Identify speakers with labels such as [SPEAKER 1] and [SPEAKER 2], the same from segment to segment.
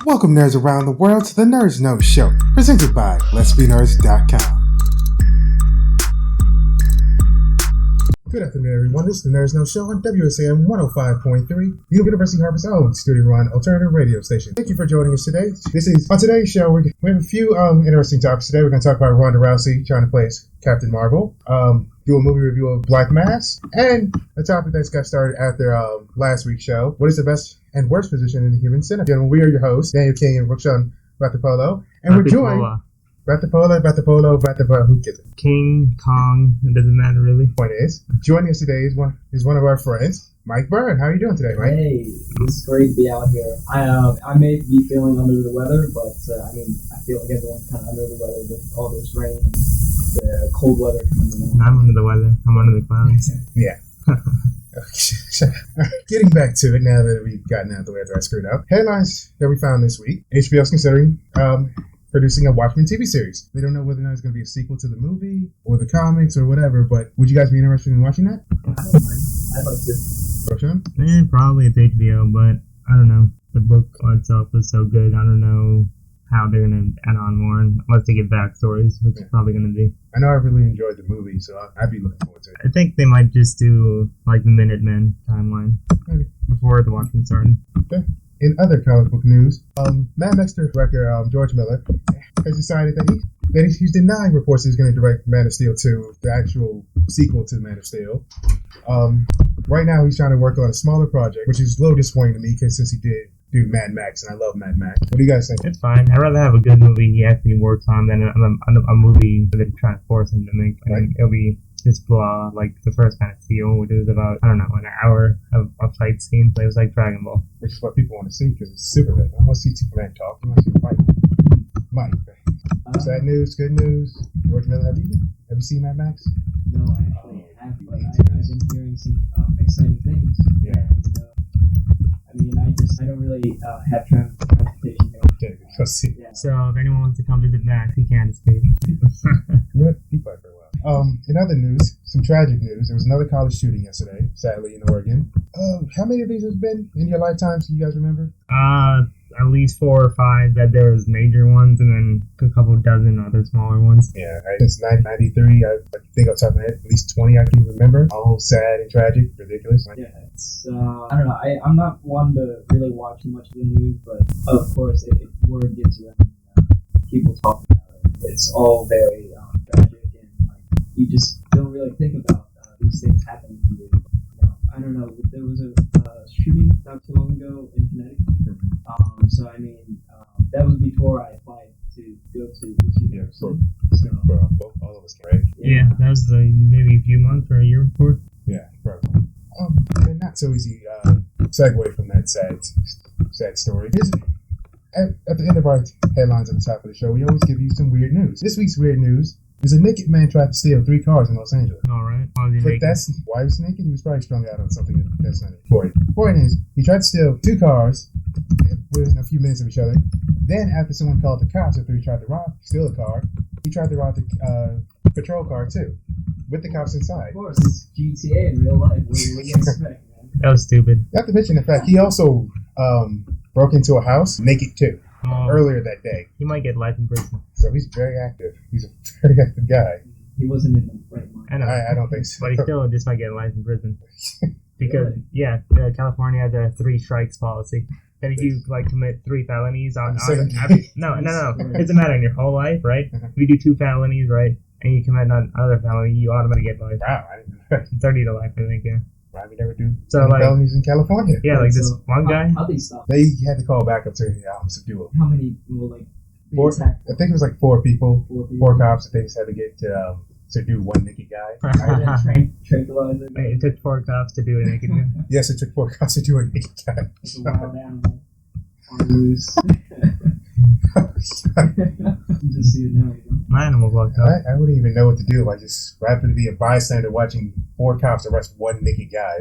[SPEAKER 1] Welcome nerds around the world to the Nerds Know Show, presented by letsbenerds.com. Good afternoon, everyone. This is the Nerds Know Show on wsam 105.3, University of Hartford's own studio-run alternative radio station. Thank you for joining us today. On today's show, we have a few interesting topics today. We're going to talk about Ronda Rousey trying to play as Captain Marvel, do a movie review of Black Mass, and a topic that's got started after last week's show. What is the best and worst position in the human centipede? We are your hosts, Daniel King and Rokshan Ratapolo, and we're joined... Ratapolo, who gets it?
[SPEAKER 2] King, Kong, it doesn't matter really.
[SPEAKER 1] Point is, joining us today is one of our friends, Mike Byrne. How are you doing today, Mike?
[SPEAKER 3] Hey, it's great to be out here. I may be feeling under the weather, but I feel like everyone's kind of under the weather with all this rain and the cold weather coming along.
[SPEAKER 2] I'm under the weather. I'm under the clouds.
[SPEAKER 1] Yeah. Getting back to it now that we've gotten out of the way after I screwed up. Headlines that we found this week. HBO's considering producing a Watchmen TV series. They don't know whether or not it's going to be a sequel to the movie or the comics or whatever, but would you guys be interested in watching that?
[SPEAKER 3] I don't mind. I'd like to.
[SPEAKER 1] Roshan?
[SPEAKER 2] Probably it's HBO, but I don't know. The book itself was so good. I don't know how they're going to add on more unless they get backstories, which is probably going to be.
[SPEAKER 1] I know I really enjoyed the movie, so I'd be looking forward to it.
[SPEAKER 2] I think they might just do like the Minutemen timeline before the Watchmen started.
[SPEAKER 1] Okay. In other comic book news, Mad Max director George Miller has decided that he's denying reports he's going to direct Man of Steel 2, the actual sequel to Man of Steel. Right now, he's trying to work on a smaller project, which is a little disappointing to me since he did do Mad Max, and I love Mad Max. What do you guys think?
[SPEAKER 2] It's fine. I'd rather have a good movie he actually works on than a movie that they're trying to force him to make.
[SPEAKER 1] Right.
[SPEAKER 2] It'll be just blah, like the first Man of Steel, which is about, an hour of fight scene. It was like Dragon Ball.
[SPEAKER 1] Which is what people want to see, because it's Superman. I want to see Superman talk. I want to see him fight. Mike, sad news, good news. George Miller, have you seen Mad Max?
[SPEAKER 3] No, I actually haven't, but I've been hearing some exciting things.
[SPEAKER 1] Yeah.
[SPEAKER 3] And, I don't really have transportation here.
[SPEAKER 1] Okay, go see.
[SPEAKER 3] Yeah.
[SPEAKER 2] So if anyone wants to come visit Max, he can't escape.
[SPEAKER 1] You know what? Be quiet for a while. In other news, some tragic news. There was another college shooting yesterday, sadly, in Oregon. How many of these has been in your lifetimes? Do you guys remember?
[SPEAKER 2] At least 4 or 5 that there was major ones, and then a couple dozen other smaller ones.
[SPEAKER 1] Yeah, since 1993, I think off the top of my head, at least 20 I can remember. All sad and tragic, ridiculous.
[SPEAKER 3] Yeah, it's, I don't know. I'm not one to really watch much of the news, but of course, if word gets around, people talk about it. It's all very tragic, and you just don't really think about these things happening to you. I don't know. There was a shooting not too long ago in Connecticut. So that was before I applied to go to this university.
[SPEAKER 1] For all of us, right?
[SPEAKER 2] Yeah, that was maybe a few months or a year before.
[SPEAKER 1] Yeah, probably. And not so easy segue from that sad story. At the end of our headlines at the top of the show, we always give you some weird news. This week's weird news is a naked man tried to steal 3 cars in Los Angeles.
[SPEAKER 2] All right. Why was he naked?
[SPEAKER 1] Why was he naked? He was probably strung out on something that's not important. Point is, he tried to steal 2 cars within a few minutes of each other. Then, after someone called the cops after he tried to steal a car, he tried to rob the patrol car too, with the cops inside.
[SPEAKER 3] Of course, it's GTA in real life. What do you expect, man?
[SPEAKER 2] That was stupid.
[SPEAKER 1] Not to mention the fact he also broke into a house naked too earlier that day.
[SPEAKER 2] He might get life in prison.
[SPEAKER 1] So he's very active. He's a very active guy.
[SPEAKER 3] He wasn't in the right mind.
[SPEAKER 1] I don't think so.
[SPEAKER 2] But he still just might get life in prison. Because, California has a 3 strikes policy. That if you commit 3 felonies no, it doesn't matter in your whole life, right?
[SPEAKER 1] Uh-huh.
[SPEAKER 2] If you do 2 felonies, right, and you commit another felony, you automatically get life.
[SPEAKER 1] Wow, I didn't know that.
[SPEAKER 2] 30 to life, I think, yeah.
[SPEAKER 1] Why we never do
[SPEAKER 2] so,
[SPEAKER 1] felonies in California?
[SPEAKER 2] Yeah, this one guy.
[SPEAKER 3] How'd they stop?
[SPEAKER 1] They had to call back up to subdue him.
[SPEAKER 3] How many people
[SPEAKER 1] I think it was 4 people. 4 cops that they just had to get to do one naked guy.
[SPEAKER 3] Tranquilizer.
[SPEAKER 2] It took 4 cops to do a naked guy.
[SPEAKER 1] Yes, it took 4 cops to do a naked guy.
[SPEAKER 3] It's a wild animal on the loose. You just see it now, you know?
[SPEAKER 2] My animal walked up.
[SPEAKER 1] I wouldn't even know what to do. I just happen to be a bystander watching 4 cops arrest one naked guy.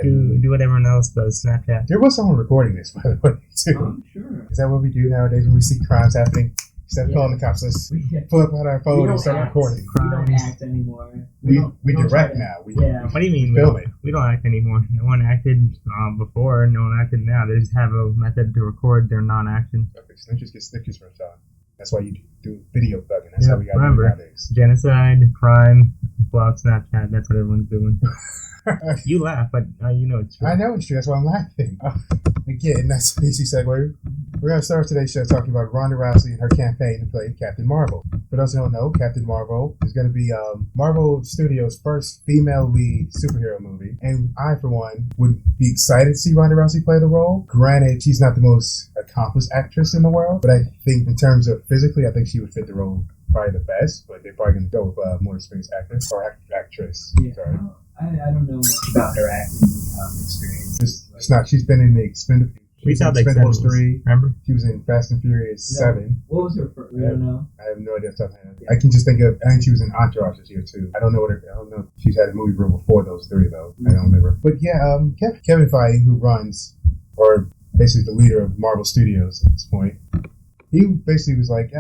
[SPEAKER 2] Do what everyone else does, Snapchat.
[SPEAKER 1] There was someone recording this, by the way, too.
[SPEAKER 3] I'm sure.
[SPEAKER 1] Is that what we do nowadays when we see crimes happening? Instead of calling the cops, let's pull up on our phone and start recording.
[SPEAKER 3] We don't act anymore.
[SPEAKER 1] We direct now.
[SPEAKER 2] What do you mean?
[SPEAKER 1] We film it.
[SPEAKER 2] We don't act anymore. No one acted before. No one acted now. They just have a method to record their non-action.
[SPEAKER 1] Okay, snitches get stitches from Sean. That's why you do video thugging. That's how we got to do nowadays.
[SPEAKER 2] Genocide, crime, blow up Snapchat. That's what everyone's doing. You laugh, but you know it's true.
[SPEAKER 1] I know it's true. That's why I'm laughing. Again, that's a easy segue. We're going to start today's show talking about Ronda Rousey and her campaign to play Captain Marvel. For those who don't know, Captain Marvel is going to be Marvel Studios' first female lead superhero movie. And I, for one, would be excited to see Ronda Rousey play the role. Granted, she's not the most accomplished actress in the world, but I think in terms of physically, I think she would fit the role probably the best. But they're probably going to go with a more experienced actress or actress.
[SPEAKER 3] Yeah, sorry. I don't know much about her acting experience.
[SPEAKER 1] It's not. She's been in the Expendables 3.
[SPEAKER 2] Remember?
[SPEAKER 1] She was in Fast and Furious 7.
[SPEAKER 3] What was her first? I don't know.
[SPEAKER 1] I have no idea. I can just think of. I think she was in Entourage this year too. I don't know if she's had a movie role before those three though. I don't remember. But yeah, Kevin Feige, who runs or basically the leader of Marvel Studios at this point, he basically was like,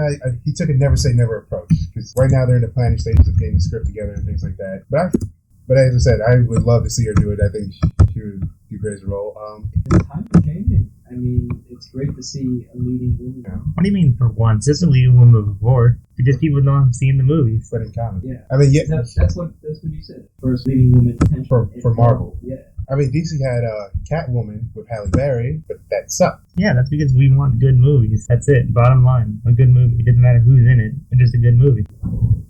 [SPEAKER 1] he took a never say never approach because right now they're in the planning stages of getting the script together and things like that. But as I said, I would love to see her do it. I think she would do great as a role.
[SPEAKER 3] The times are changing. I mean, it's great to see a leading woman.
[SPEAKER 1] Yeah.
[SPEAKER 2] What do you mean for once? There's a leading woman before. Because people don't have seen the movies.
[SPEAKER 1] But in comics.
[SPEAKER 3] Yeah.
[SPEAKER 1] I mean, yeah.
[SPEAKER 3] That's what you said. First leading woman
[SPEAKER 1] for Marvel.
[SPEAKER 3] Yeah.
[SPEAKER 1] I mean, DC had Catwoman with Halle Berry, but that sucked.
[SPEAKER 2] Yeah, that's because we want good movies. That's it. Bottom line. A good movie. It doesn't matter who's in it. It's just a good movie.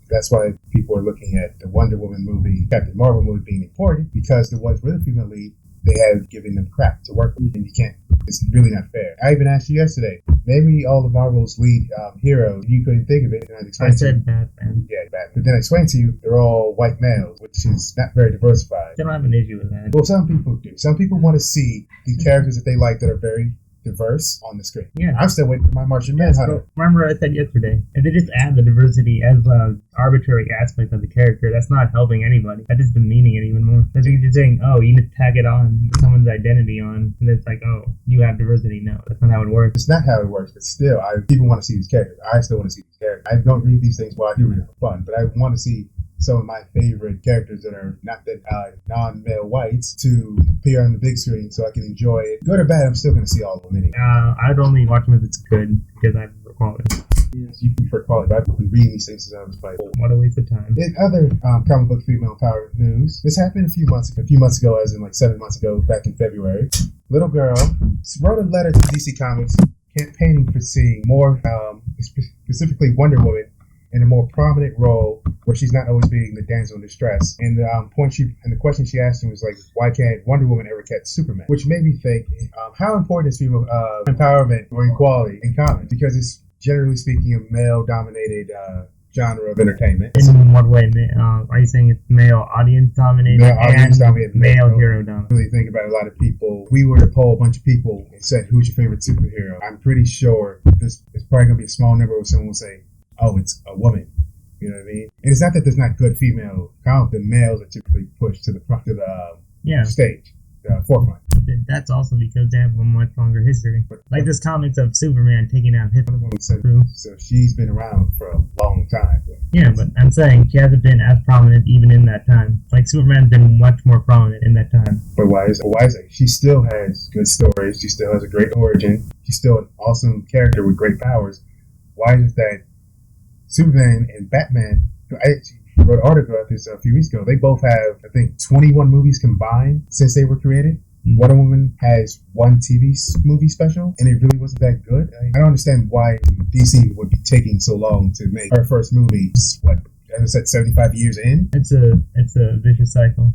[SPEAKER 1] That's why people are looking at the Wonder Woman movie, Captain Marvel movie being important, because the ones with a female lead, they have given them crap to work with, and you can't. It's really not fair. I even asked you yesterday, maybe all of Marvel's lead heroes, you couldn't think of it, and
[SPEAKER 2] I said Batman.
[SPEAKER 1] Yeah, Batman. But then I explained to you, they're all white males, which is not very diversified.
[SPEAKER 2] I don't have an issue with that.
[SPEAKER 1] Well, some people do. Some people want to see the characters that they like that are very diverse on the screen.
[SPEAKER 2] Yeah.
[SPEAKER 1] I'm still waiting for my Martian Manhunter.
[SPEAKER 2] Remember I said yesterday, if they just add the diversity as an arbitrary aspect of the character, that's not helping anybody. That's just demeaning it even more. That's like you're saying, oh, you need to tag it on someone's identity on, and it's like, oh, you have diversity. No, that's not how it works.
[SPEAKER 1] It's not how it works, but still, people want to see these characters. I still want to see these characters. I don't read these things, well, I do read it for fun, but I want to see some of my favorite characters that are not that non-male whites to appear on the big screen so I can enjoy it. Good or bad, I'm still going to see all of them anyway.
[SPEAKER 2] I'd only watch them if it's good because I prefer quality.
[SPEAKER 1] Yes, you prefer quality, but I've been reading these things since I was like,
[SPEAKER 2] what a waste of time.
[SPEAKER 1] In other comic book female empowerment news, this happened a few months ago, as in like 7 months ago, back in February. Little girl wrote a letter to DC Comics campaigning for seeing more, specifically Wonder Woman, in a more prominent role where she's not always being the damsel in distress. And the question she asked him was like, why can't Wonder Woman ever catch Superman? Which made me think, how important is female empowerment or equality in comics? Because it's generally speaking a male-dominated genre of entertainment.
[SPEAKER 2] In what way? Are you saying it's male audience dominated and male hero dominated?
[SPEAKER 1] Really think about a lot of people. We were to poll a bunch of people and said, who's your favorite superhero? I'm pretty sure it's probably going to be a small number where someone will say, oh, it's a woman. You know what I mean? And it's not that there's not good female comics. The males are typically pushed to the front of the stage, the forefront.
[SPEAKER 2] But that's also because they have a much longer history. Like this comics of Superman taking out Hitler.
[SPEAKER 1] So she's been around for a long time.
[SPEAKER 2] Yeah, but I'm saying she hasn't been as prominent even in that time. Like Superman's been much more prominent in that time.
[SPEAKER 1] But why is it? She still has good stories. She still has a great origin. She's still an awesome character with great powers. Why is it that Superman and Batman, I wrote an article about this a few weeks ago, they both have, I think, 21 movies combined since they were created. Mm-hmm. Wonder Woman has one TV movie special, and it really wasn't that good. I don't understand why DC would be taking so long to make her first movie, as I said, 75 years in?
[SPEAKER 2] It's a vicious cycle.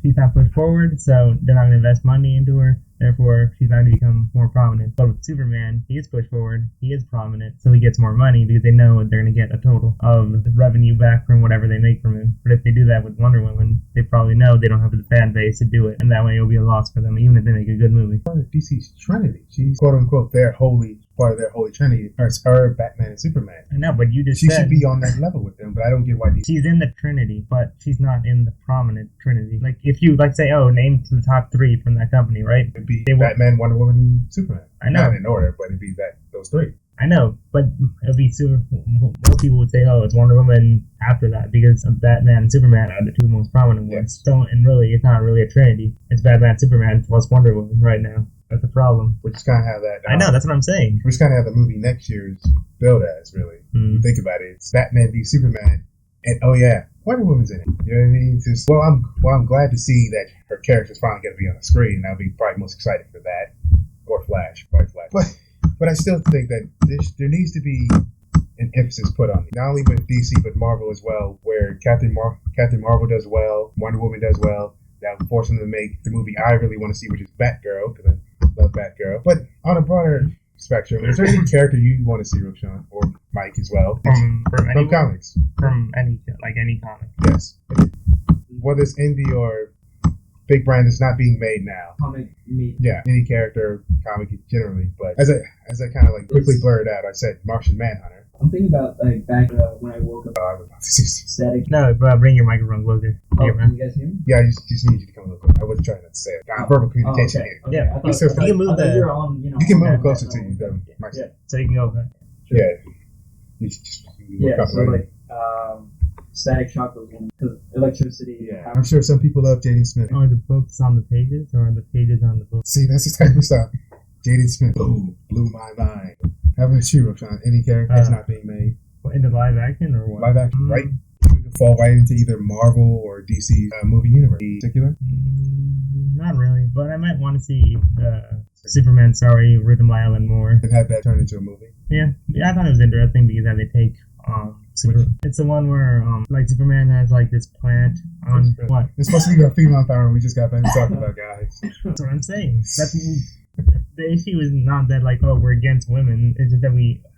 [SPEAKER 2] She's not pushed forward, so they're not going to invest money into her. Therefore, she's not going to become more prominent. But with Superman, he is pushed forward. He is prominent, so he gets more money because they know they're going to get a total of revenue back from whatever they make from him. But if they do that with Wonder Woman, they probably know they don't have the fan base to do it, and that way it'll be a loss for them, even if they make a good movie.
[SPEAKER 1] Part of DC's Trinity. She's quote unquote part of their holy trinity. It's her, Batman, and Superman.
[SPEAKER 2] I know, but you just
[SPEAKER 1] said she should be on that level with them. But I don't get why DC.
[SPEAKER 2] She's in the Trinity, but she's not in the prominent Trinity. Like if you say, oh, name the top three from that company, right?
[SPEAKER 1] It'd be Batman, Wonder Woman, and Superman.
[SPEAKER 2] I know.
[SPEAKER 1] Not in order, but it'd be those three.
[SPEAKER 2] I know, but it'll be super. Most people would say, "Oh, it's Wonder Woman." After that, because Batman and Superman are the two most prominent ones. So, and really, it's not really a trinity. It's Batman, Superman plus Wonder Woman right now. That's the problem.
[SPEAKER 1] Which is kind of how that.
[SPEAKER 2] I know. That's what I'm saying.
[SPEAKER 1] Which is kind of how the movie next year's billed as. Really, you think about it. It's Batman v Superman, and oh yeah, Wonder Woman's in it. You know what I mean? Just I'm glad to see that her character's finally going to be on the screen. I'll be probably most excited for that, or Flash, probably Flash. But I still think that there needs to be an emphasis put on it, not only with DC but Marvel as well, where Captain Marvel does well, Wonder Woman does well. That will force them to make the movie I really want to see, which is Batgirl, because I love Batgirl. But on a broader spectrum, is there any character you want to see, Roshan, or Mike as well,
[SPEAKER 2] from
[SPEAKER 1] comics?
[SPEAKER 2] From any comic.
[SPEAKER 1] Yes, whether it's indie or big brand that's not being made now.
[SPEAKER 3] Comic made.
[SPEAKER 1] Yeah, any character, comic generally. But as I kind of like quickly blurred out, I said Martian Manhunter.
[SPEAKER 3] I'm thinking about like back when I woke up. Static.
[SPEAKER 2] No, bring your microphone closer.
[SPEAKER 3] Oh, can you guys hear me?
[SPEAKER 1] Yeah, I just need you to come a little closer. I wasn't trying not to say it. Verbal communication here.
[SPEAKER 3] Okay.
[SPEAKER 2] Yeah,
[SPEAKER 3] I thought
[SPEAKER 2] you can move that.
[SPEAKER 3] you're on,
[SPEAKER 1] You can move it closer to you, though.
[SPEAKER 2] Yeah, so you can go back.
[SPEAKER 1] Yeah. You should just
[SPEAKER 3] so like Static Shock was one because electricity.
[SPEAKER 1] Yeah, I'm sure some people love Jaden Smith.
[SPEAKER 2] Are the books on the pages or are the pages on the books?
[SPEAKER 1] See, that's the type of stuff. Jaden Smith, boom, blew my mind. How about you, Roshan? Any character that's not being made?
[SPEAKER 2] Into live action or what?
[SPEAKER 1] Live action, right? We could fall right into either Marvel or DC movie universe. In particular?
[SPEAKER 2] Not really, but I might want to see Superman, written by Alan Moore.
[SPEAKER 1] And have that turn into a movie.
[SPEAKER 2] Yeah, I thought it was interesting because how they take it's the one where like Superman has like this plant on what?
[SPEAKER 1] It's supposed to be about female power, and we just got back to talking about guys.
[SPEAKER 2] That's what I'm saying. The issue is not that like, oh, we're against women. It's just that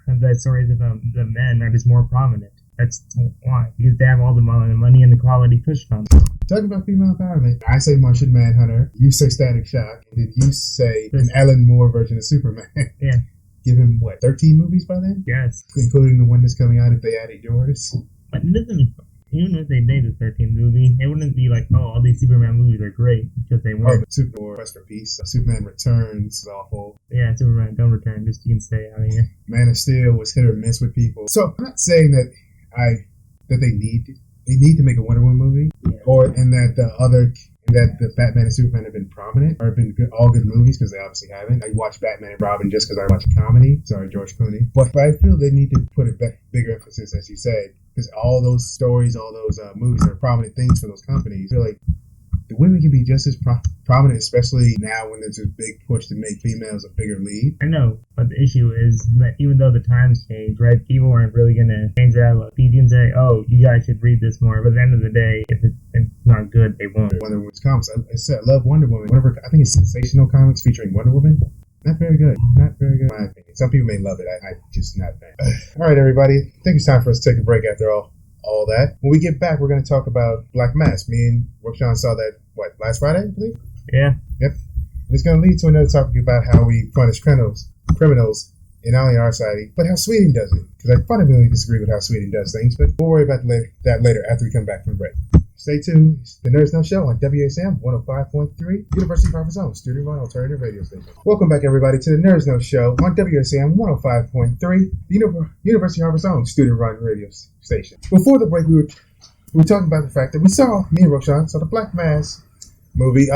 [SPEAKER 2] the stories of the men are just more prominent. That's why, because they have all the money and the quality pushed on them.
[SPEAKER 1] Talking about female empowerment, I say Martian Manhunter, you say Static Shock, and then you say an Alan Moore version of Superman.
[SPEAKER 2] Yeah.
[SPEAKER 1] Give him, what, 13 movies by then?
[SPEAKER 2] Yes.
[SPEAKER 1] Including the one that's coming out if they added yours.
[SPEAKER 2] But even if they made the 13th movie, it wouldn't be like, oh, all these Superman movies are great, because they weren't.
[SPEAKER 1] Superman, Quest for Peace, Superman Returns is awful.
[SPEAKER 2] Yeah, Superman Don't Return, just you can stay out of here.
[SPEAKER 1] Man of Steel was hit or miss with people. So I'm not saying that they need to make a Wonder Woman movie, and that the Batman and Superman have been prominent or have been all good movies, because they obviously haven't. I watched Batman and Robin just because I watch comedy. Sorry, George Clooney. But I feel they need to put a bigger emphasis, as you said, because all those stories, all those movies are prominent things for those companies. I feel like the women can be just as prominent, especially now when there's a big push to make females a bigger lead.
[SPEAKER 2] I know, but the issue is that even though the times change, right, people aren't really going to change that. People can say, oh, you guys should read this more, but at the end of the day, if it's not good, they won't.
[SPEAKER 1] Wonder Woman's comics. I love Wonder Woman. I think it's sensational comics featuring Wonder Woman. Not very good. Not very good, in my opinion. Some people may love it. I just not a fan. All right, everybody. I think it's time for us to take a break after all that. When we get back, we're going to talk about Black Mass. Me and Roshan saw that, last Friday, I believe?
[SPEAKER 2] Yeah.
[SPEAKER 1] Yep. It's going to lead to another topic about how we punish criminals in not only our society, but how Sweden does it. Because I fundamentally disagree with how Sweden does things, but we'll worry about that later after we come back from break. Stay tuned. It's the Nerds Know Show on WSM 105.3, University of Hartford's own student-run alternative radio station. Welcome back, everybody, to the Nerds Know Show on WSM 105.3, the University of Hartford's own student-run radio station. Before the break, we were talking about the fact that me and Roshan saw the Black Mass movie,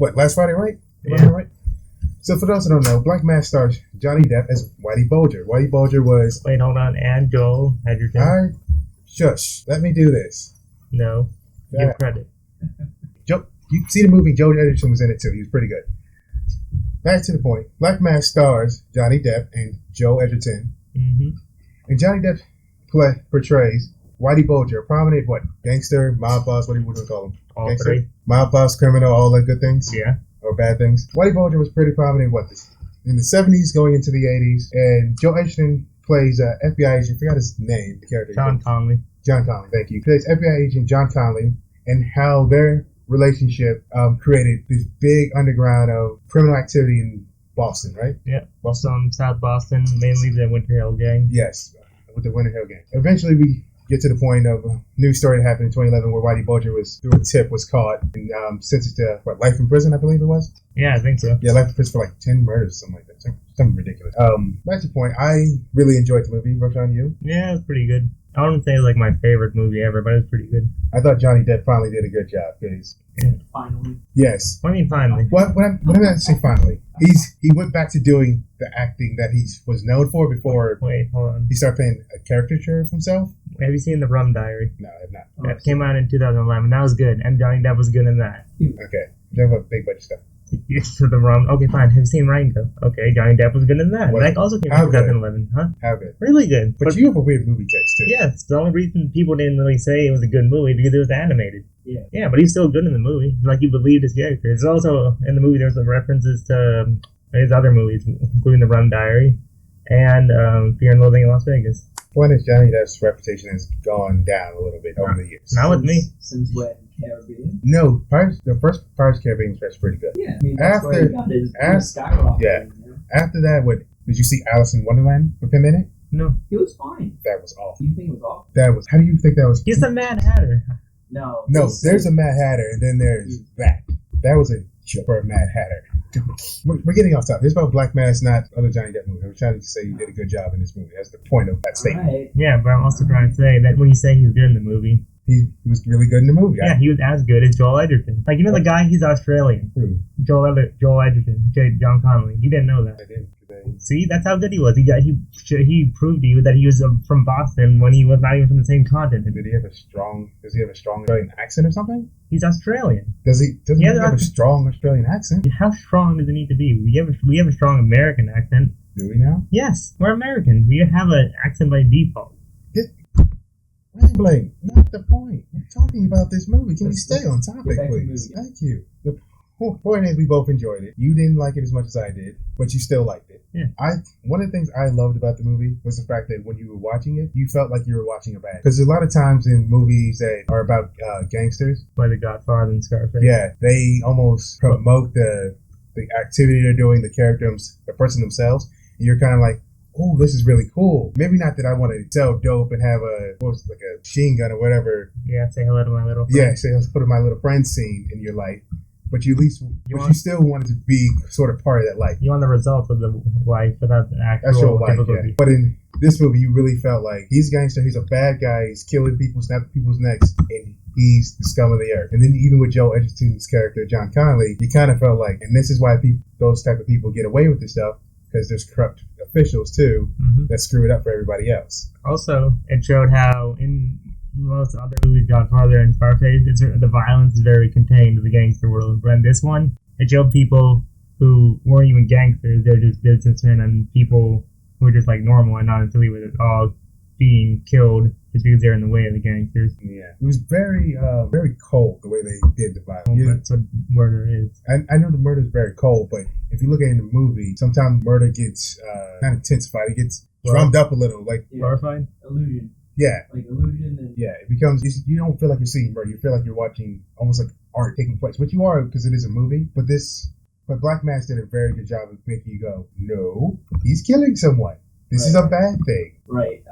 [SPEAKER 1] last Friday, right?
[SPEAKER 2] Yeah.
[SPEAKER 1] Right? So for those who don't know, Black Mass stars Johnny Depp as Whitey Bulger. Whitey Bulger was...
[SPEAKER 2] Wait, hold on. And Joel Edgerton.
[SPEAKER 1] Shush. Let me do this.
[SPEAKER 2] No. Give credit.
[SPEAKER 1] You see the movie, Joel Edgerton was in it too. He was pretty good. Back to the point. Black Mass stars Johnny Depp and Joel Edgerton.
[SPEAKER 2] Mm-hmm.
[SPEAKER 1] And Johnny Depp portrays Whitey Bulger, a prominent, gangster, mob boss, what do you want to call him?
[SPEAKER 2] All
[SPEAKER 1] gangster,
[SPEAKER 2] three.
[SPEAKER 1] Mob boss, criminal, all that good things?
[SPEAKER 2] Yeah.
[SPEAKER 1] Or bad things. Whitey Bulger was pretty prominent, in the 70s going into the 80s. And Joel Edgerton plays FBI agent, I forgot his name, the character.
[SPEAKER 2] John Conley, thank you. He plays FBI agent John Conley, and how their relationship created this big underground of criminal activity in Boston, right? Yeah. Boston, South Boston, mainly the Winter Hill Gang.
[SPEAKER 1] Yes, with the Winter Hill Gang. Eventually, get to the point of a news story that happened in 2011 where Whitey Bulger was through a tip, was caught and sentenced to life in prison, I believe it was.
[SPEAKER 2] Yeah, I think so.
[SPEAKER 1] Yeah, life in prison for like 10 murders, something like that, something ridiculous. Back to the point, I really enjoyed the movie. Roshan, you?
[SPEAKER 2] Yeah, it was pretty good. I wouldn't say it was like my favorite movie ever, but it was pretty good.
[SPEAKER 1] I thought Johnny Depp finally did a good job. Because
[SPEAKER 3] Finally.
[SPEAKER 1] yes.
[SPEAKER 2] What do you mean finally?
[SPEAKER 1] What did I say finally? He went back to doing the acting that he was known for before
[SPEAKER 2] Wait, hold on.
[SPEAKER 1] he started playing a caricature of himself.
[SPEAKER 2] Have you seen The Rum Diary?
[SPEAKER 1] No, I have not.
[SPEAKER 2] That came out in 2011. That was good, and Johnny Depp was good in that.
[SPEAKER 1] Okay. Talking about big budget stuff.
[SPEAKER 2] Yes, The Rum. Okay, fine. Have you seen Rango? Okay, Johnny Depp was good in that.
[SPEAKER 1] What?
[SPEAKER 2] That also came
[SPEAKER 1] How
[SPEAKER 2] out in 2011. Huh?
[SPEAKER 1] How good?
[SPEAKER 2] Really good.
[SPEAKER 1] But you have a weird movie taste too.
[SPEAKER 2] Yes, the only reason people didn't really say it was a good movie because it was animated.
[SPEAKER 3] Yeah.
[SPEAKER 2] But he's still good in the movie. Like, you believed his character. It's also, in the movie, there's some references to his other movies, including The Rum Diary and Fear and Loathing in Las Vegas.
[SPEAKER 1] Point is, Johnny Depp's reputation has gone down a little bit over the years.
[SPEAKER 2] Not with me.
[SPEAKER 3] Since when? Caribbean?
[SPEAKER 1] No, the first Pirates of the Caribbean was pretty good.
[SPEAKER 3] Yeah. I mean, that's where he got his skyrocket.
[SPEAKER 1] Yeah.
[SPEAKER 3] You know?
[SPEAKER 1] After that, did you see Alice in Wonderland with him in it?
[SPEAKER 2] No.
[SPEAKER 3] He was fine.
[SPEAKER 1] That was awful.
[SPEAKER 3] You think it was awful?
[SPEAKER 1] How do you think that was?
[SPEAKER 2] He's the Mad Hatter.
[SPEAKER 3] No.
[SPEAKER 1] No, there's a Mad Hatter, and then there's that. That was a for a Mad Hatter. We're getting off topic. It's about Black Mass, not other Johnny Depp movie. I'm trying to say you did a good job in this movie. That's the point of that statement.
[SPEAKER 3] Right.
[SPEAKER 2] Yeah, but I'm also trying to say that when you say he's good in the movie,
[SPEAKER 1] He was really good in the movie.
[SPEAKER 2] yeah, he was as good as Joel Edgerton. Like, you know the guy, he's Australian.
[SPEAKER 1] Who?
[SPEAKER 2] Joel Edgerton, John Connolly. You didn't know that.
[SPEAKER 1] I didn't today.
[SPEAKER 2] See, that's how good he was. He proved to you that he was from Boston when he was not even from the same continent.
[SPEAKER 1] Does he have a strong Australian accent or something?
[SPEAKER 2] He's Australian.
[SPEAKER 1] Doesn't he have a strong Australian accent?
[SPEAKER 2] How strong does it need to be? We have a strong American accent.
[SPEAKER 1] Do we now?
[SPEAKER 2] Yes, we're American. We have an accent by default.
[SPEAKER 1] Rambling, not the point. We're talking about this movie. Can we stay on topic, please? Thank you. The point is, we both enjoyed it. You didn't like it as much as I did, but you still liked it.
[SPEAKER 2] Yeah.
[SPEAKER 1] One of the things I loved about the movie was the fact that when you were watching it, you felt like you were watching a bad. Because a lot of times in movies that are about gangsters,
[SPEAKER 2] By The Godfather and Scarface.
[SPEAKER 1] yeah, they almost promote the activity they're doing, the person themselves, and you're kind of like, oh, this is really cool. Maybe not that I want to sell dope and have a machine gun or whatever.
[SPEAKER 2] Yeah, say hello to my little friend.
[SPEAKER 1] Yeah, say let's put my little friend scene in your life. But you still wanted to be sort of part of that life.
[SPEAKER 2] You want the results of the life without the actual
[SPEAKER 1] life,
[SPEAKER 2] difficulty.
[SPEAKER 1] yeah. But in this movie, you really felt like he's a gangster, he's a bad guy, he's killing people, snapping people's necks, and he's the scum of the earth. And then even with Joel Edgerton's character, John Connolly, you kind of felt like, and this is why those type of people get away with this stuff, because there's corrupt officials too that screw it up for everybody else.
[SPEAKER 2] Also, it showed how in most other movies, Godfather and Scarface, the violence is very contained to the gangster world. But in this one, it showed people who weren't even gangsters; they're just businessmen and people who are just like normal and not affiliated with it all being killed just because they're in the way of the gangsters.
[SPEAKER 1] Yeah, it was very, very cold the way they did the violence.
[SPEAKER 2] Well, that's what murder is.
[SPEAKER 1] I know the murder is very cold, but if you look at it in the movie, sometimes murder gets not intensified; it gets drummed up a little, like
[SPEAKER 2] glorified.
[SPEAKER 3] Illusion.
[SPEAKER 1] Yeah.
[SPEAKER 3] Like illusion and...
[SPEAKER 1] Yeah, it becomes... You don't feel like you're seeing murder. You feel like you're watching almost like art taking place. Which you are because it is a movie. But Black Mass did a very good job of making you go, no, he's killing someone. This is a bad thing.
[SPEAKER 3] Right.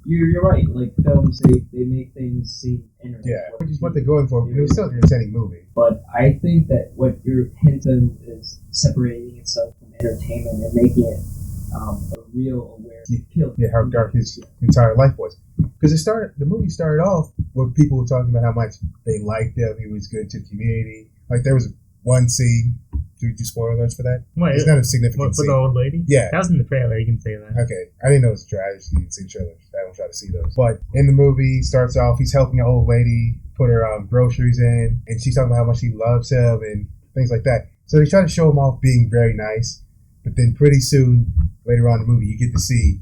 [SPEAKER 3] You're right. Like films, they make things seem interesting.
[SPEAKER 1] Yeah, which is what they're going for. It was still an entertaining movie.
[SPEAKER 3] But I think that what you're hinting is separating itself from entertainment and making it a real awareness.
[SPEAKER 1] Yeah, how dark his entire life was. Because the movie started off with people talking about how much they liked him. He was good to the community. Like there was one scene. Do spoiler alerts for that?
[SPEAKER 2] What,
[SPEAKER 1] it's not a significant scene.
[SPEAKER 2] With the old lady?
[SPEAKER 1] Yeah.
[SPEAKER 2] That was in the trailer, you can say that.
[SPEAKER 1] Okay. I didn't know it was a trailer. I just didn't see the trailer. I don't try to see those. But in the movie, starts off, he's helping an old lady put her groceries in, and she's talking about how much she loves him and things like that. So they try to show him off being very nice, but then pretty soon, later on in the movie, you get to see,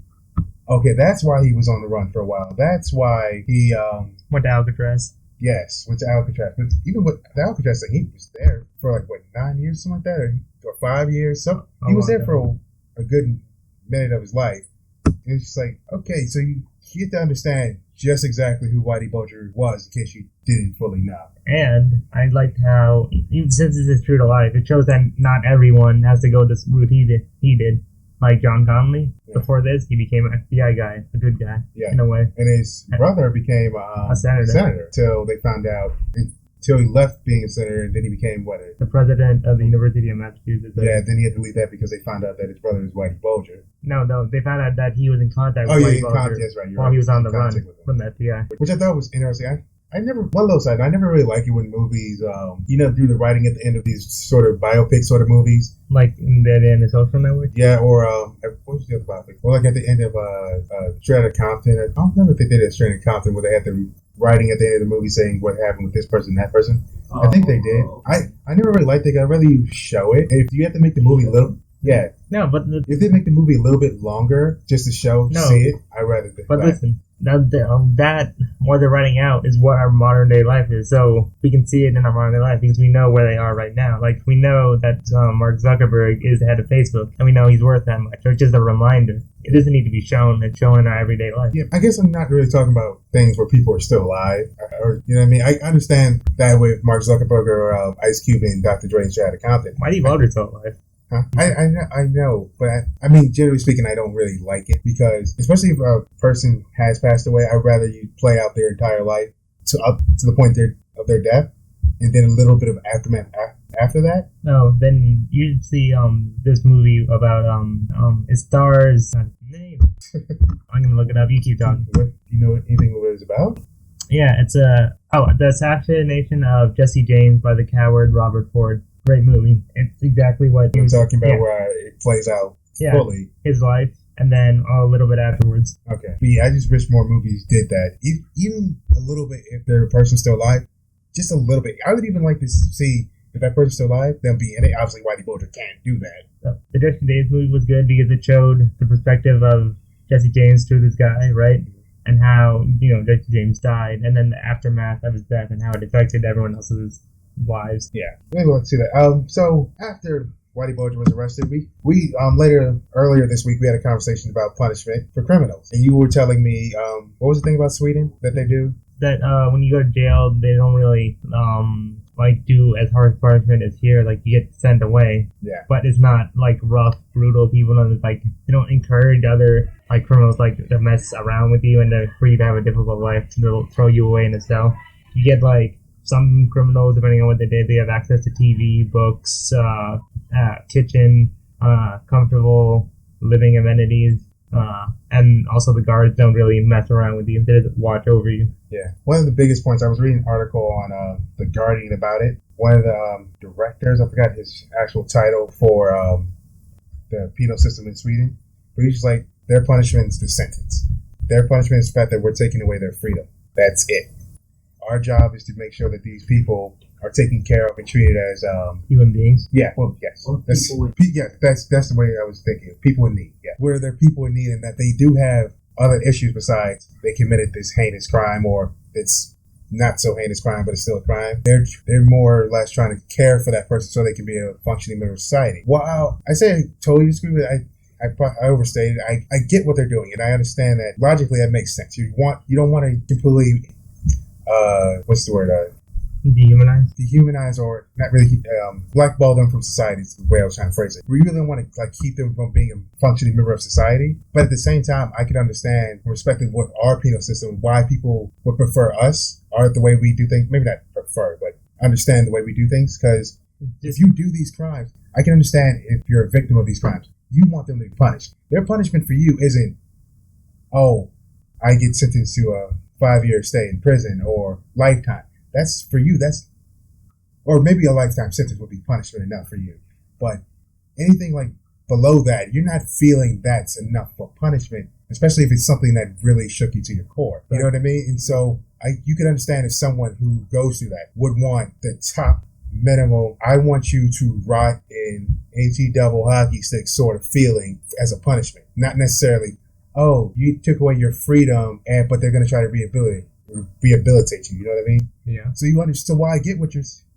[SPEAKER 1] okay, that's why he was on the run for a while. That's why he...
[SPEAKER 2] went to Alcatraz.
[SPEAKER 1] Yes, went to Alcatraz. But even with the Alcatraz thing, he was there for 9 years, something like that, or 5 years. He was there for a good minute of his life. And it's just like, okay, so you get to understand just exactly who Whitey Bulger was, in case you didn't fully know.
[SPEAKER 2] And I liked how, even since this is true to life, it shows that not everyone has to go this route he did. like John Connolly.
[SPEAKER 1] Yeah.
[SPEAKER 2] Before this, he became an FBI guy, a good guy,
[SPEAKER 1] Yeah.
[SPEAKER 2] in a way.
[SPEAKER 1] And his brother became
[SPEAKER 2] A senator.
[SPEAKER 1] till they found out, until he left being a senator, and then he became what?
[SPEAKER 2] The president of the University of Massachusetts.
[SPEAKER 1] Yeah, then he had to leave that because they found out that his brother was Whitey Bulger.
[SPEAKER 2] No, they found out that he was in contact with Whitey Bulger
[SPEAKER 1] that's right.
[SPEAKER 2] while he was on the run from the FBI.
[SPEAKER 1] Which I thought was interesting. I never, one little side, I never really like it when movies, do the writing at the end of these sort of biopic sort of movies.
[SPEAKER 2] Like in the Social Network?
[SPEAKER 1] Yeah, or, what was the other biopic? Or like at the end of, Straight Outta Compton. I don't remember if they did it at Straight Outta Compton where they had the writing at the end of the movie saying what happened with this person, that person. I think they did. I never really liked it. I'd rather you show it. If you have to make the movie
[SPEAKER 2] No, but
[SPEAKER 1] if they make the movie a little bit longer just to see it, I'd rather.
[SPEAKER 2] But listen, that what they're writing out is what our modern day life is. So we can see it in our modern day life because we know where they are right now. Like we know that Mark Zuckerberg is the head of Facebook, and we know he's worth that much. So it's just a reminder. It doesn't need to be shown. It's shown in our everyday life.
[SPEAKER 1] Yeah, I guess I'm not really talking about things where people are still alive, or you know what I mean. I understand that with Mark Zuckerberg or Ice Cube and Dr. Dre and Straight Outta Compton.
[SPEAKER 2] Whitey Bulger's still alive.
[SPEAKER 1] Huh? I know, but I mean, generally speaking, I don't really like it because, especially if a person has passed away, I'd rather you play out their entire life up to the point of their death, and then a little bit of aftermath after that.
[SPEAKER 2] No, then you should see this movie about it stars name. I'm gonna look it up. You keep talking.
[SPEAKER 1] What, do you know anything what it's about?
[SPEAKER 2] Yeah, it's the assassination of Jesse James by the coward Robert Ford. Great movie. It's exactly what
[SPEAKER 1] I'm talking about, where it plays out fully.
[SPEAKER 2] His life, and then a little bit afterwards.
[SPEAKER 1] Okay. But yeah, I just wish more movies did that. Even a little bit, if the person's still alive, just a little bit. I would even like to see if that person's still alive, them be in it. Obviously, Whitey Bulger can't do that.
[SPEAKER 2] So, the Jesse James movie was good because it showed the perspective of Jesse James to this guy, right? And how, Jesse James died, and then the aftermath of his death and how it affected everyone else's lives.
[SPEAKER 1] Yeah, maybe let's see that. So after Whitey Bulger was arrested, we earlier this week we had a conversation about punishment for criminals, and you were telling me what was the thing about Sweden that they do? That
[SPEAKER 2] when you go to jail, they don't really do as harsh punishment as here. Like you get sent away.
[SPEAKER 1] Yeah.
[SPEAKER 2] But it's not like rough, brutal. People don't they don't encourage other criminals to mess around with you and for you to have a difficult life. They'll throw you away in a cell. You get some criminals, depending on what they did, they have access to TV, books, kitchen, comfortable living amenities, and also the guards don't really mess around with you. They just watch over you.
[SPEAKER 1] Yeah. One of the biggest points, I was reading an article on The Guardian about it. One of the directors, I forgot his actual title for the penal system in Sweden, but he's just their punishment is the sentence. Their punishment is the fact that we're taking away their freedom. That's it. Our job is to make sure that these people are taken care of and treated as
[SPEAKER 2] human beings.
[SPEAKER 1] Yeah, well, yes. That's the way I was thinking. People in need. Yeah, where they're people in need, and that they do have other issues besides they committed this heinous crime, or it's not so heinous crime, but it's still a crime. They're more or less trying to care for that person so they can be a functioning member of society. Well, I say I totally disagree with it. I overstated. I get what they're doing, and I understand that logically that makes sense. You don't want to completely what's the word? Dehumanize, or not really blackball them from society is the way I was trying to phrase it. We really don't want to keep them from being a functioning member of society, but at the same time, I can understand and respect what our penal system, why people would prefer us or the way we do things. Maybe not prefer, but understand the way we do things. Because if you do these crimes, I can understand if you're a victim of these crimes. You want them to be punished. Their punishment for you isn't, I get sentenced to a 5-year stay in prison or lifetime. That's for you. Or maybe a lifetime sentence would be punishment enough for you. But anything below that, you're not feeling that's enough for punishment, especially if it's something that really shook you to your core. You know what I mean? And so you can understand if someone who goes through that would want the top minimal, I want you to rot in HE double hockey stick sort of feeling as a punishment. Not necessarily, you took away your freedom, but they're going to try to rehabilitate you. You know what I mean?
[SPEAKER 2] Yeah.
[SPEAKER 1] So you understand why I get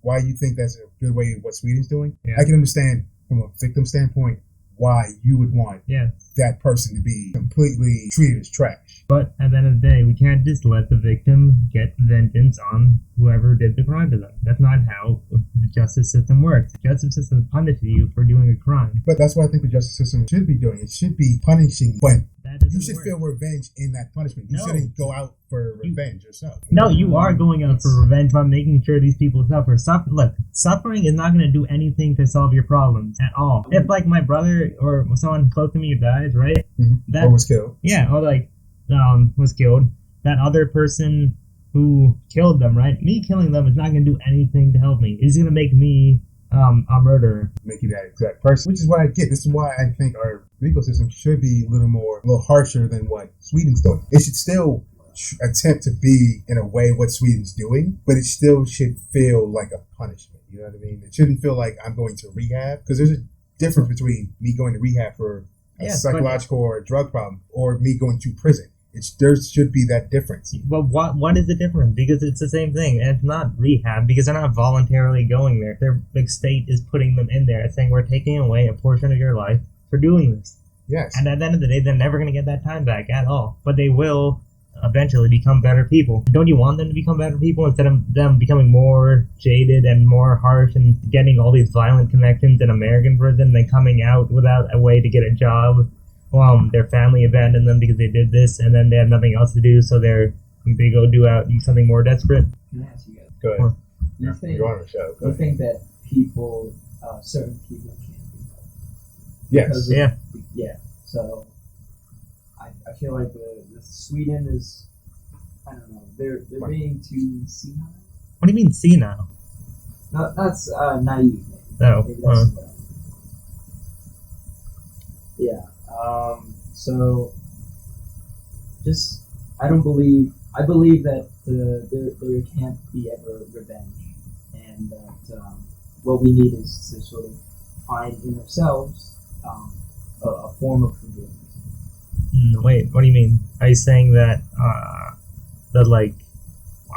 [SPEAKER 1] why you think that's a good way what Sweden's doing.
[SPEAKER 2] Yeah.
[SPEAKER 1] I can understand from a victim standpoint why you would want
[SPEAKER 2] Yeah.
[SPEAKER 1] that person to be completely treated as trash.
[SPEAKER 2] But at the end of the day, we can't just let the victim get vengeance on whoever did the crime to them. That's not how the justice system works. The justice system punishes you for doing a crime.
[SPEAKER 1] But that's what I think the justice system should be doing. It should be punishing, but
[SPEAKER 2] That doesn't
[SPEAKER 1] you should
[SPEAKER 2] work.
[SPEAKER 1] feel revenge in that punishment. You
[SPEAKER 2] No.
[SPEAKER 1] shouldn't go out for revenge yourself.
[SPEAKER 2] No, you are going out for revenge by making sure these people suffer. Look, suffering is not going to do anything to solve your problems at all. If, like, my brother or someone close to me dies, right?
[SPEAKER 1] Or was killed.
[SPEAKER 2] Yeah, or, like, was killed. That other person who killed them, right? Me killing them is not going to do anything to help me. It's going to make me a murderer.
[SPEAKER 1] Make you that exact person. Which is what I get. This is why I think our legal system should be a little harsher than what Sweden's doing. It should still attempt to be, in a way, what Sweden's doing, but it still should feel like a punishment. You know what I mean? It shouldn't feel like I'm going to rehab, because there's a difference between me going to rehab for a psychological or a drug problem or me going to prison. There should be that difference.
[SPEAKER 2] But what is the difference? Because it's the same thing, and it's not rehab because they're not voluntarily going there. The state is putting them in there, saying we're taking away a portion of your life for doing this.
[SPEAKER 1] Yes.
[SPEAKER 2] And at the end of the day, they're never going to get that time back at all. But they will eventually become better people. Don't you want them to become better people instead of them becoming more jaded and more harsh and getting all these violent connections in American prison and then coming out without a way to get a job? Their family abandoned them because they did this, and then they have nothing else to do, so they go do something more desperate.
[SPEAKER 3] Can I ask you guys?
[SPEAKER 1] Go ahead.
[SPEAKER 3] You're
[SPEAKER 1] on the show.
[SPEAKER 3] You think that people, certain people can't be helped?
[SPEAKER 1] Yes.
[SPEAKER 3] Yeah. So I feel like the Sweden is, I don't know, they're being too senile.
[SPEAKER 2] What do you mean senile?
[SPEAKER 3] No, that's naive.
[SPEAKER 2] No.
[SPEAKER 3] Maybe that's yeah. So just I believe that there can't be ever revenge, and that what we need is to sort of find in ourselves a form of forgiveness.
[SPEAKER 2] Wait, what do you mean? Are you saying that like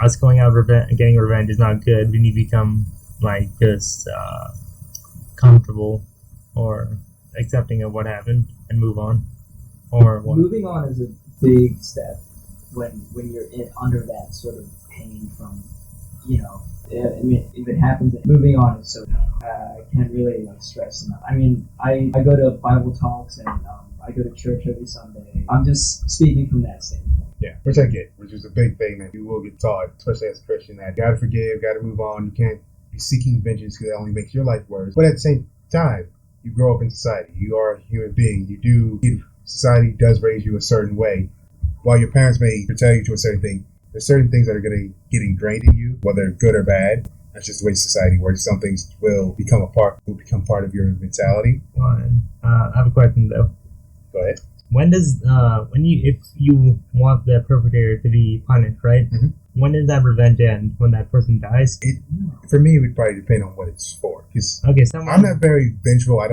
[SPEAKER 2] us going out getting revenge is not good? We need to become like just comfortable or accepting of what happened and move on, or what?
[SPEAKER 3] Moving on is a big step when you're under that sort of pain from, I mean, if it happens, moving on is so I can't really stress enough. I mean, I go to Bible talks and I go to church every Sunday. I'm just speaking from that standpoint.
[SPEAKER 1] Yeah, which I get, which is a big thing that you will get taught, especially as a Christian, that you gotta forgive, gotta move on. You can't be seeking vengeance because that only makes your life worse. But at the same time, you grow up in society. You are a human being. Society does raise you a certain way. While your parents may tell you to a certain thing, there's certain things that are going to get ingrained in you, whether good or bad. That's just the way society works. Some things will become part of your mentality.
[SPEAKER 2] I have a question though.
[SPEAKER 1] Go ahead.
[SPEAKER 2] If you want the perpetrator to be punished, right?
[SPEAKER 1] Mm-hmm.
[SPEAKER 2] When does that revenge end? When that person dies?
[SPEAKER 1] For me, it would probably depend on what it's for. I'm not very vengeful. I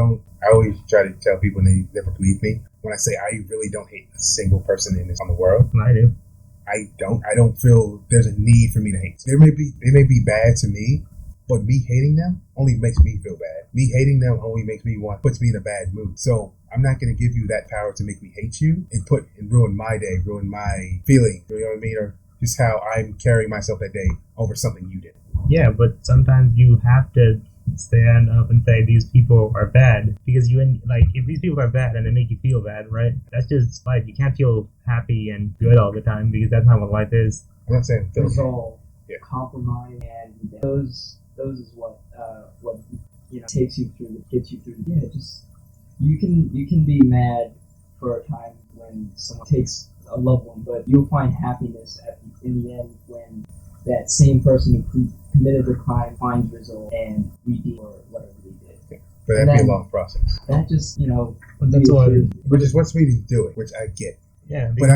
[SPEAKER 1] always try to tell people, and they never believe me when I say I really don't hate a single person on the world.
[SPEAKER 2] I do.
[SPEAKER 1] I don't feel there's a need for me to hate. They may be bad to me, but me hating them only makes me feel bad. Me hating them only puts me in a bad mood. So I'm not going to give you that power to make me hate you and ruin my day, ruin my feeling. You know what I mean? Or just how I'm carrying myself that day over something you did.
[SPEAKER 2] Yeah, but sometimes you have to stand up and say these people are bad, because if these people are bad and they make you feel bad, right? That's just life. You can't feel happy and good all the time because that's not what life is.
[SPEAKER 1] I'm not saying
[SPEAKER 3] it's all compromise, and those is what gets you through. Yeah, just you can be mad for a time when someone takes a loved one, but you'll find happiness in the end when that same person who committed the crime finds resolve and redeem or whatever they did.
[SPEAKER 1] Yeah. But that'd be a long process.
[SPEAKER 3] That just,
[SPEAKER 2] that's all.
[SPEAKER 1] Which is what Sweden's doing, which I get.
[SPEAKER 2] Yeah.
[SPEAKER 1] But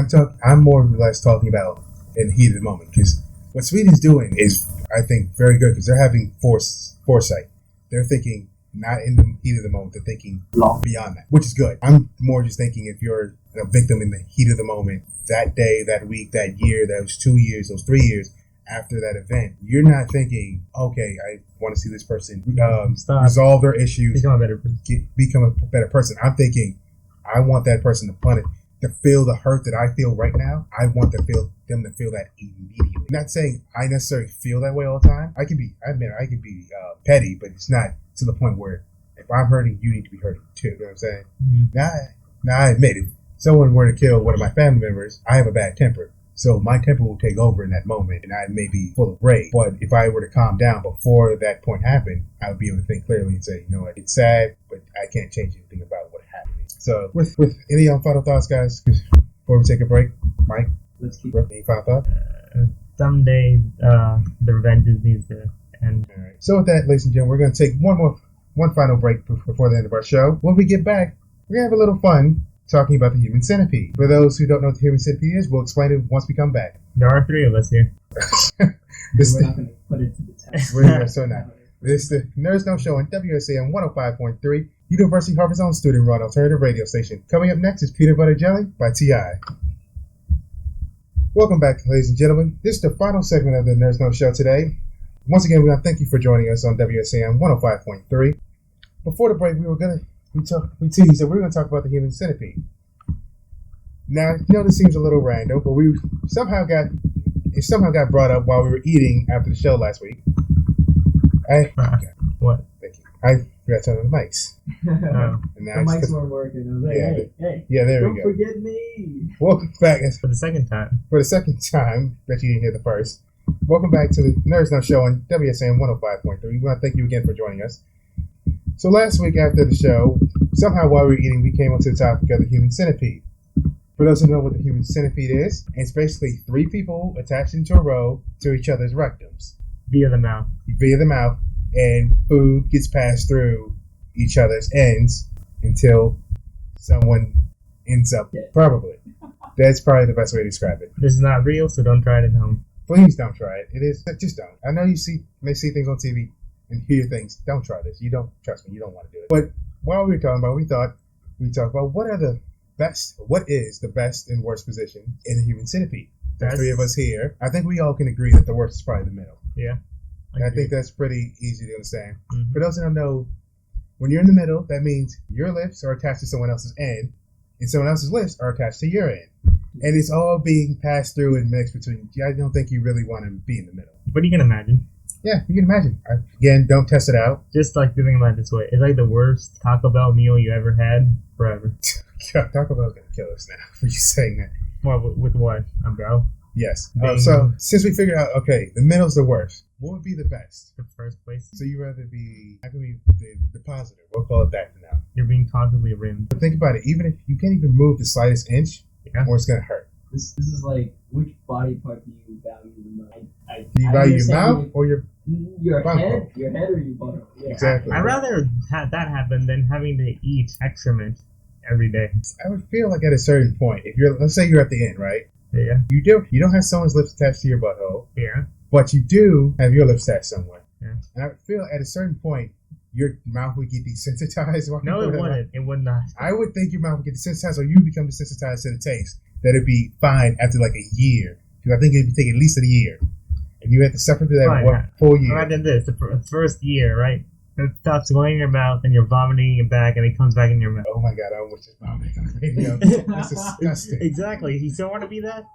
[SPEAKER 1] I'm more or less talking about in the heat of the moment, because what Sweden's doing is, I think, very good, because they're having foresight. They're thinking not in the heat of the moment, they're thinking long beyond that, which is good. I'm more just thinking if you're a victim in the heat of the moment, that day, that week, that year, those 2 years, those 3 years, after that event, you're not thinking, okay, I want to see this person
[SPEAKER 2] Stop.
[SPEAKER 1] resolve their issues,
[SPEAKER 2] Become a better person.
[SPEAKER 1] become a better person. I'm thinking, I want that person to feel the hurt that I feel right now. I want them to feel that immediately. Not saying I necessarily feel that way all the time. I can be petty, but it's not to the point where if I'm hurting, you need to be hurting too. You know what I'm saying?
[SPEAKER 2] Mm-hmm.
[SPEAKER 1] Now I admit, if someone were to kill one of my family members, I have a bad temper. So my temper will take over in that moment, and I may be full of rage. But if I were to calm down before that point happened, I would be able to think clearly and say, you know what, it's sad, but I can't change anything about what happened. So with any final thoughts, guys, before we take a break, Mike,
[SPEAKER 3] Let's keep
[SPEAKER 1] any final thoughts?
[SPEAKER 2] Someday, the revenge needs to end.
[SPEAKER 1] All right. So with that, ladies and gentlemen, we're going to take one final break before the end of our show. When we get back, we're going to have a little fun talking about the human centipede. For those who don't know what the human centipede is, we'll explain it once we come back.
[SPEAKER 2] There are 3 of us here.
[SPEAKER 3] we're not going to put it to the test.
[SPEAKER 1] We're so not. This is the There's No Show on WSAM 105.3, University of Hartford's own student-run alternative radio station. Coming up next is Peanut Butter Jelly by T.I. Welcome back, ladies and gentlemen. This is the final segment of the There's No Show today. Once again, we want to thank you for joining us on WSAM 105.3. Before the break, we teased that we were going to talk about the human centipede. Now, this seems a little random, but we somehow got brought up while we were eating after the show last week.
[SPEAKER 2] What?
[SPEAKER 1] Thank you. I forgot to turn on the mics.
[SPEAKER 3] The mics weren't working. I was like, hey,
[SPEAKER 1] there we
[SPEAKER 3] don't
[SPEAKER 1] go.
[SPEAKER 3] forget me.
[SPEAKER 1] Welcome back
[SPEAKER 2] For the second time.
[SPEAKER 1] Bet you didn't hear the first. Welcome back to the There's No Show on WSAM 105.3. We want to thank you again for joining us. So last week after the show, somehow while we were eating, we came onto the topic of the human centipede. For those who know what the human centipede is, it's basically 3 people attached into a row to each other's rectums.
[SPEAKER 2] Via the mouth.
[SPEAKER 1] And food gets passed through each other's ends until someone ends up probably. That's probably the best way to describe it.
[SPEAKER 2] This is not real, so don't try it at home.
[SPEAKER 1] Please don't try it. It is. Just don't. I know you may see things on TV and hear things. Don't try this. You don't. Trust me, you don't want to do it. But while we were talking about it, we thought we'd talk about what is the best and worst position in the human centipede. The 3 of us here, I think we all can agree that the worst is probably the middle.
[SPEAKER 2] Yeah.
[SPEAKER 1] I think that's pretty easy to understand.
[SPEAKER 2] Mm-hmm.
[SPEAKER 1] For those who don't know, when you're in the middle, that means your lips are attached to someone else's end, and someone else's lips are attached to your end. And it's all being passed through and mixed between. I don't think you really want to be in the middle.
[SPEAKER 2] But you can imagine.
[SPEAKER 1] Yeah, you can imagine. Again, don't test it out.
[SPEAKER 2] Just like thinking about it this way. It's like the worst Taco Bell meal you ever had forever.
[SPEAKER 1] Taco Bell's going to kill us now for you saying that.
[SPEAKER 2] Well, with what? A bro?
[SPEAKER 1] Yes. So, since we figured out, okay, the middle's the worst, what would be the best?
[SPEAKER 2] The first place.
[SPEAKER 1] So you rather be, I can be the positive. We'll call it that for now.
[SPEAKER 2] You're being constantly rimmed.
[SPEAKER 1] But think about it. Even if you can't even move the slightest inch, or it's going to hurt.
[SPEAKER 3] This is like, which body part do you value the most?
[SPEAKER 1] Do you value your mouth or your
[SPEAKER 3] head? Your head or your butthole? Yeah.
[SPEAKER 1] Exactly.
[SPEAKER 2] I'd rather have that happen than having to eat excrement every day.
[SPEAKER 1] I would feel like at a certain point, let's say you're at the end, right?
[SPEAKER 2] Yeah.
[SPEAKER 1] You don't have someone's lips attached to your butthole.
[SPEAKER 2] Yeah.
[SPEAKER 1] But you do have your lips attached somewhere.
[SPEAKER 2] Yeah.
[SPEAKER 1] And I feel at a certain point, your mouth would get desensitized.
[SPEAKER 2] No, it wouldn't. It would not.
[SPEAKER 1] I would think your mouth would get desensitized, or you become desensitized to the taste. That it'd be fine after like a year. Because I think it'd take at least a year. And you have to suffer through that full year.
[SPEAKER 2] Imagine this: the first year, right? It stops going in your mouth, and you're vomiting it back, and it comes back in your mouth.
[SPEAKER 1] Oh my god! I almost just vomited on the radio. That's disgusting.
[SPEAKER 2] Exactly. You still want to be that?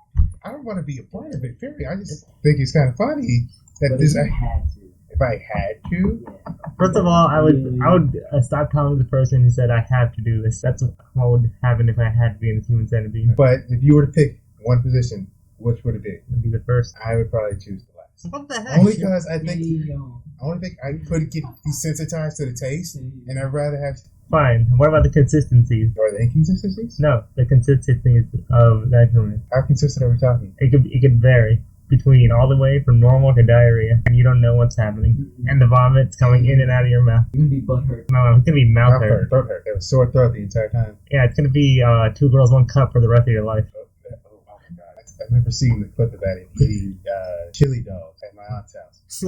[SPEAKER 1] I don't want to be a part of it. Period. I just think it's kind of funny that
[SPEAKER 3] but
[SPEAKER 1] this.
[SPEAKER 3] If you had to.
[SPEAKER 1] If I had to.
[SPEAKER 3] Yeah.
[SPEAKER 2] First of all, I would stop telling the person who said I have to do this. That's what would happen if I had to be in the human centipede.
[SPEAKER 1] But if you were to pick one position, which would it be?
[SPEAKER 2] It would be the first.
[SPEAKER 1] I would probably choose the last.
[SPEAKER 2] What the heck?
[SPEAKER 1] Only because I think I could get desensitized to the taste, and I'd rather have.
[SPEAKER 2] Fine. What about the consistencies?
[SPEAKER 1] Are there inconsistencies?
[SPEAKER 2] No, the consistencies of the excrement.
[SPEAKER 1] How consistent are we talking?
[SPEAKER 2] It could vary between all the way from normal to diarrhea, and you don't know what's happening. Mm-hmm. And the vomit's coming in and out of your mouth.
[SPEAKER 3] You're gonna be butt hurt.
[SPEAKER 2] No, it's gonna be mouth hurt.
[SPEAKER 1] Throat hurt. They have a sore throat the entire time.
[SPEAKER 2] Yeah, it's gonna be 2 girls, 1 cup for the rest of your life.
[SPEAKER 1] Oh my god! I remember seeing the clip of that in eating chili dogs at my aunt's house.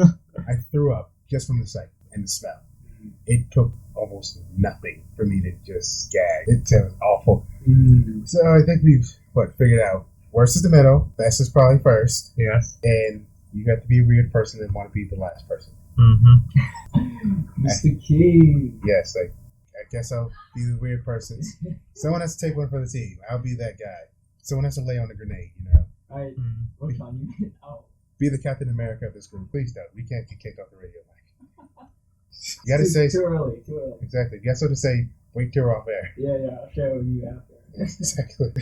[SPEAKER 1] I threw up just from the sight and the smell. It took almost nothing for me to just gag. It was awful. So I think we've figured out. Worst is the middle. Best is probably first.
[SPEAKER 2] Yes.
[SPEAKER 1] And You have to be a weird person and want to be the last person.
[SPEAKER 2] Mm-hmm.
[SPEAKER 3] Mr. King.
[SPEAKER 1] Yes, like I guess I'll be the weird person. Someone has to take one for the team. I'll be that guy. Someone has to lay on the grenade, you know.
[SPEAKER 3] Alright, what's on you? Oh.
[SPEAKER 1] Be the Captain America of this group. Please don't. We can't get kicked off the radio, Mike. You gotta say
[SPEAKER 3] too early.
[SPEAKER 1] exactly. You got something to say. Wait till we're off air.
[SPEAKER 3] Yeah, I'll share with you after.
[SPEAKER 1] Exactly.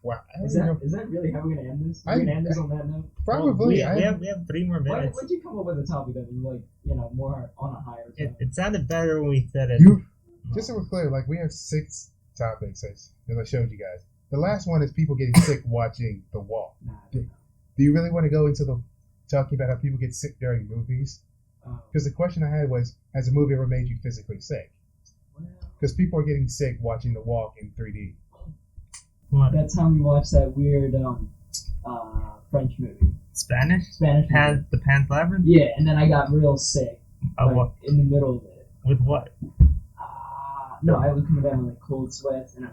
[SPEAKER 1] Wow.
[SPEAKER 3] Is that really how we're gonna end this? Are we gonna end this on that note?
[SPEAKER 1] Probably.
[SPEAKER 2] Well, we have 3 more minutes.
[SPEAKER 3] Why'd you come up with a topic that was more on a higher tone?
[SPEAKER 2] It sounded better when we said it.
[SPEAKER 1] Just so we're clear, like we have 6 topics as I showed you guys. The last one is people getting sick watching The Wall.
[SPEAKER 3] Nah,
[SPEAKER 1] Do you really want to go into talking about how people get sick during movies? Because the question I had was, has a movie ever made you physically sick? Because people are getting sick watching The Walk in 3D.
[SPEAKER 3] What? That time we watched that weird French movie.
[SPEAKER 2] Spanish
[SPEAKER 3] movie.
[SPEAKER 2] The Pan's Labyrinth?
[SPEAKER 3] Yeah, and then I got real sick.
[SPEAKER 2] What?
[SPEAKER 3] In the middle of it.
[SPEAKER 2] With what?
[SPEAKER 3] No, I was coming down with cold sweats, and I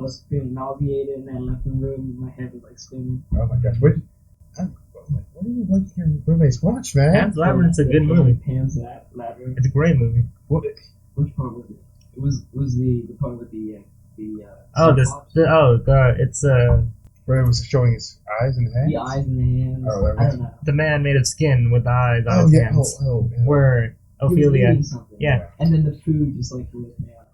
[SPEAKER 3] was feeling nauseated, and then I left the room, my head was spinning.
[SPEAKER 1] Oh my gosh, what do you want your roommates watch, man?
[SPEAKER 2] Pan's Labyrinth's a good movie.
[SPEAKER 3] Pan's Labyrinth.
[SPEAKER 2] It's a great movie.
[SPEAKER 3] Which part was it? It was the part with the
[SPEAKER 2] it's
[SPEAKER 1] where it was showing his eyes and hands?
[SPEAKER 3] The eyes and the hands.
[SPEAKER 1] Oh,
[SPEAKER 3] I don't know.
[SPEAKER 2] The man made of skin with the eyes on his hands.
[SPEAKER 1] Yeah.
[SPEAKER 2] Where Ophelia. Yeah.
[SPEAKER 3] And then the food just freaked me out.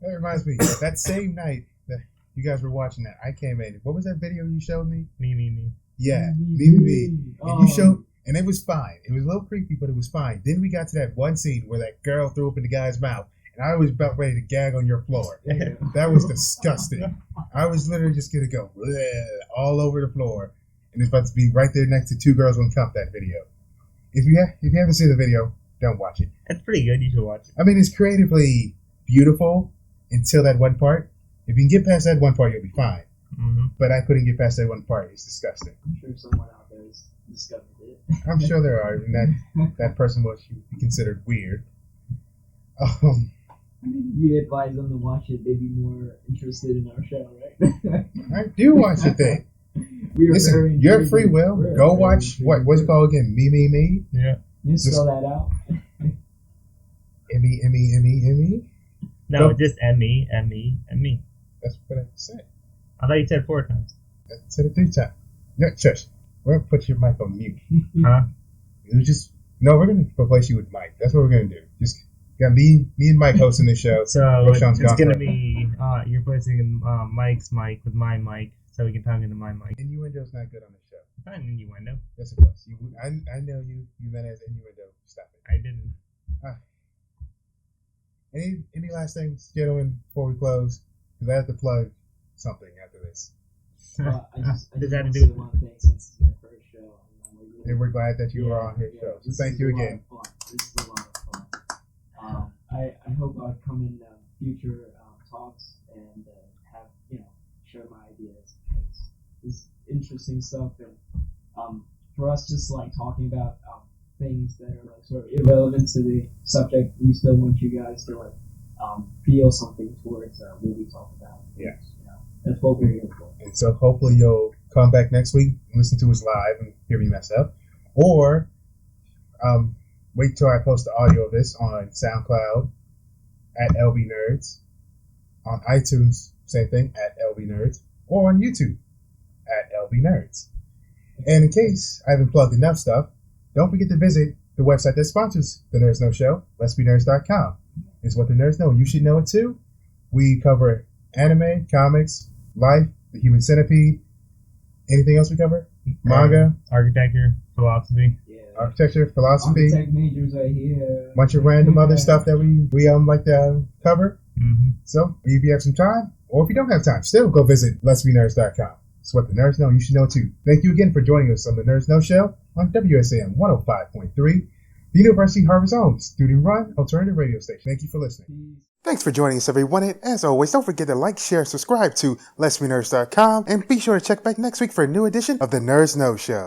[SPEAKER 1] That reminds me, that same night that you guys were watching that, I came in. What was that video you showed me?
[SPEAKER 2] Me.
[SPEAKER 1] Yeah, me. And you showed, and it was fine. It was a little creepy, but it was fine. Then we got to that one scene where that girl threw up in the guy's mouth, and I was about ready to gag on your floor. That was disgusting. I was literally just gonna go all over the floor, and it's about to be right there next to Two Girls, One Cup. That video. If you haven't seen the video, don't watch it.
[SPEAKER 2] It's pretty good. You should watch it.
[SPEAKER 1] I mean, it's creatively beautiful until that one part. If you can get past that one part, you'll be fine.
[SPEAKER 2] Mm-hmm.
[SPEAKER 1] But I couldn't get past that one part. It's disgusting.
[SPEAKER 3] I'm sure someone out there has discovered it.
[SPEAKER 1] I'm sure there are, and that person will be considered weird.
[SPEAKER 3] You advise them to watch it, they'd be more interested in our show, right?
[SPEAKER 1] I do watch the thing. Listen, your free will. Go watch what's it called again? Me.
[SPEAKER 2] Yeah.
[SPEAKER 3] You spell that out.
[SPEAKER 1] M-E.
[SPEAKER 2] No, just M-E.
[SPEAKER 1] That's what I said.
[SPEAKER 2] I thought you said 4 times.
[SPEAKER 1] I said it 3 times. No, shush. We're gonna put your mic on mute.
[SPEAKER 2] Huh?
[SPEAKER 1] We're gonna replace you with Mike. That's what we're gonna do. Just got me and Mike hosting this show.
[SPEAKER 2] So it's gonna be you're replacing Mike's mic with my mic, so we can talk into my mic.
[SPEAKER 1] Innuendo's not good on the show.
[SPEAKER 2] It's not an innuendo.
[SPEAKER 1] Yes, it was. I know you. You meant it as innuendo. Stop it.
[SPEAKER 2] I didn't.
[SPEAKER 1] Any last things, gentlemen, before we close? Because I have to plug something after this.
[SPEAKER 3] I just
[SPEAKER 2] Does that
[SPEAKER 3] want
[SPEAKER 2] do
[SPEAKER 3] to say one thing since it's my first show.
[SPEAKER 1] And we're glad that you are on his show. So thank you again.
[SPEAKER 3] This is a lot of fun. I hope I'll come in future talks and share my ideas. It's interesting stuff, and for us, just talking about things that are sort of irrelevant to the subject, we still want you guys to feel something towards what we talk about.
[SPEAKER 1] Yes.
[SPEAKER 3] That's what we're here for.
[SPEAKER 1] And so hopefully you'll come back next week, listen to us live, and hear me mess up, or wait till I post the audio of this on SoundCloud at LB Nerds, on iTunes, same thing, at LB Nerds, or on YouTube at LB Nerds. And in case I haven't plugged enough stuff, don't forget to visit the website that sponsors the Nerds Know Show, letsbenerds.com. It's what the nerds know. You should know it too. We cover anime, comics, life, the human centipede. Anything else we cover? Manga,
[SPEAKER 2] architecture, philosophy.
[SPEAKER 3] Yeah.
[SPEAKER 1] Architecture, philosophy.
[SPEAKER 3] Architect majors right here.
[SPEAKER 1] Bunch of random other stuff that we like to cover.
[SPEAKER 2] Mm-hmm.
[SPEAKER 1] So if you have some time, or if you don't have time, still go visit letsbenerds.com. It's what the nerds know. You should know too. Thank you again for joining us on the Nerds Know Show on WSAM 105.3, the University of Hartford's own student-run alternative radio station. Thank you for listening. Thanks for joining us, everyone. And as always, don't forget to like, share, subscribe to letsbenerds.com, and be sure to check back next week for a new edition of the Nerds Know Show.